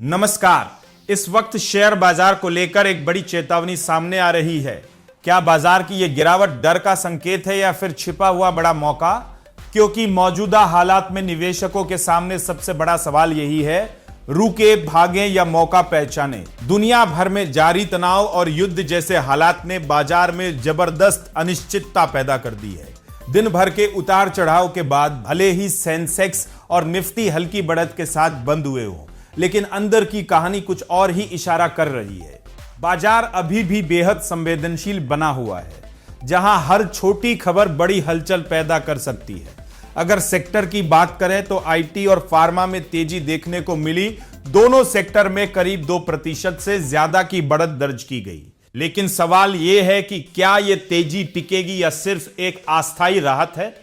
नमस्कार। इस वक्त शेयर बाजार को लेकर एक बड़ी चेतावनी सामने आ रही है। क्या बाजार की यह गिरावट डर का संकेत है या फिर छिपा हुआ बड़ा मौका? क्योंकि मौजूदा हालात में निवेशकों के सामने सबसे बड़ा सवाल यही है, रुके, भागें या मौका पहचाने। दुनिया भर में जारी तनाव और युद्ध जैसे हालात ने बाजार में जबरदस्त अनिश्चितता पैदा कर दी है। दिन भर के उतार चढ़ाव के बाद भले ही सेंसेक्स और निफ्टी हल्की बढ़त के साथ बंद हुए हों, लेकिन अंदर की कहानी कुछ और ही इशारा कर रही है। बाजार अभी भी बेहद संवेदनशील बना हुआ है, जहां हर छोटी खबर बड़ी हलचल पैदा कर सकती है। अगर सेक्टर की बात करें तो आईटी और फार्मा में तेजी देखने को मिली। दोनों सेक्टर में करीब 2% से ज्यादा की बढ़त दर्ज की गई। लेकिन सवाल यह है कि क्या यह तेजी टिकेगी या सिर्फ एक अस्थायी राहत है?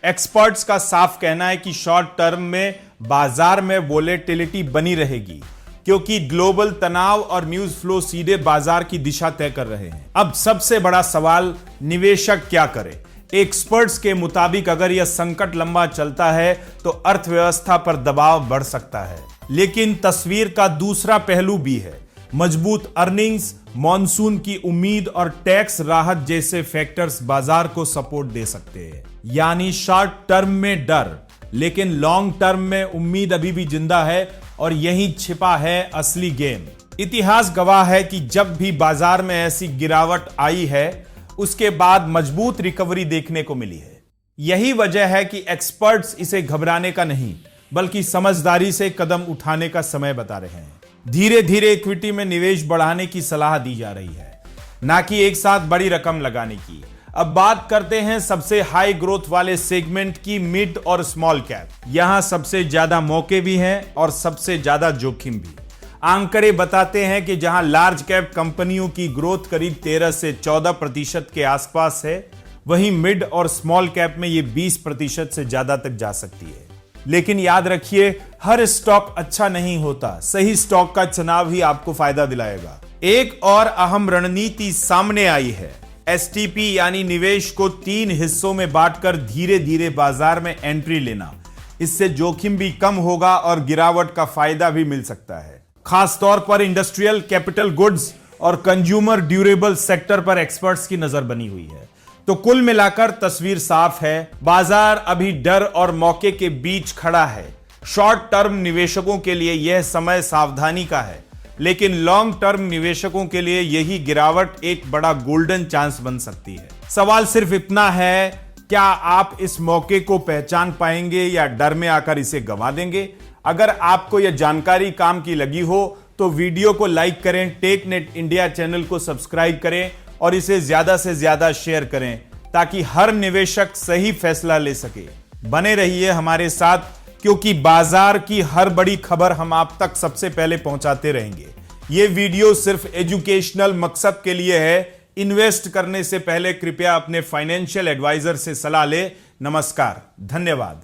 एक्सपर्ट्स का साफ कहना है कि शॉर्ट टर्म में बाजार में वोलेटिलिटी बनी रहेगी, क्योंकि ग्लोबल तनाव और न्यूज फ्लो सीधे बाजार की दिशा तय कर रहे हैं। अब सबसे बड़ा सवाल, निवेशक क्या करे? एक्सपर्ट्स के मुताबिक अगर यह संकट लंबा चलता है तो अर्थव्यवस्था पर दबाव बढ़ सकता है। लेकिन तस्वीर का दूसरा पहलू भी है। मजबूत अर्निंग्स, मॉनसून की उम्मीद और टैक्स राहत जैसे फैक्टर्स बाजार को सपोर्ट दे सकते हैं। यानी शॉर्ट टर्म में डर, लेकिन लॉन्ग टर्म में उम्मीद अभी भी जिंदा है और यहीं छिपा है असली गेम। इतिहास गवाह है कि जब भी बाजार में ऐसी गिरावट आई है, उसके बाद मजबूत रिकवरी देखने को मिली है। यही वजह है कि एक्सपर्ट्स इसे घबराने का नहीं, बल्कि समझदारी से कदम उठाने का समय बता रहे हैं। धीरे धीरे इक्विटी में निवेश बढ़ाने की सलाह दी जा रही है, ना कि एक साथ बड़ी रकम लगाने की। अब बात करते हैं सबसे हाई ग्रोथ वाले सेगमेंट की, मिड और स्मॉल कैप। यहां सबसे ज्यादा मौके भी हैं और सबसे ज्यादा जोखिम भी। आंकड़े बताते हैं कि जहां लार्ज कैप कंपनियों की ग्रोथ करीब 13 से 14% के आसपास है, वहीं मिड और स्मॉल कैप में यह 20% से ज्यादा तक जा सकती है। लेकिन याद रखिए, हर स्टॉक अच्छा नहीं होता। सही स्टॉक का चुनाव ही आपको फायदा दिलाएगा। एक और अहम रणनीति सामने आई है। एसटीपी यानी निवेश को 3 हिस्सों में बांटकर धीरे धीरे बाजार में एंट्री लेना। इससे जोखिम भी कम होगा और गिरावट का फायदा भी मिल सकता है। खासतौर पर इंडस्ट्रियल, कैपिटल गुड्स और कंज्यूमर ड्यूरेबल सेक्टर पर एक्सपर्ट्स की नजर बनी हुई है। तो कुल मिलाकर तस्वीर साफ है, बाजार अभी डर और मौके के बीच खड़ा है। शॉर्ट टर्म निवेशकों के लिए यह समय सावधानी का है, लेकिन लॉन्ग टर्म निवेशकों के लिए यही गिरावट एक बड़ा गोल्डन चांस बन सकती है। सवाल सिर्फ इतना है, क्या आप इस मौके को पहचान पाएंगे या डर में आकर इसे गंवा देंगे? अगर आपको यह जानकारी काम की लगी हो तो वीडियो को लाइक करें, टेकनेट इंडिया चैनल को सब्सक्राइब करें और इसे ज्यादा से ज्यादा शेयर करें, ताकि हर निवेशक सही फैसला ले सके। बने रहिए हमारे साथ, क्योंकि बाजार की हर बड़ी खबर हम आप तक सबसे पहले पहुंचाते रहेंगे। यह वीडियो सिर्फ एजुकेशनल मकसद के लिए है। इन्वेस्ट करने से पहले कृपया अपने फाइनेंशियल एडवाइजर से सलाह लें। नमस्कार, धन्यवाद।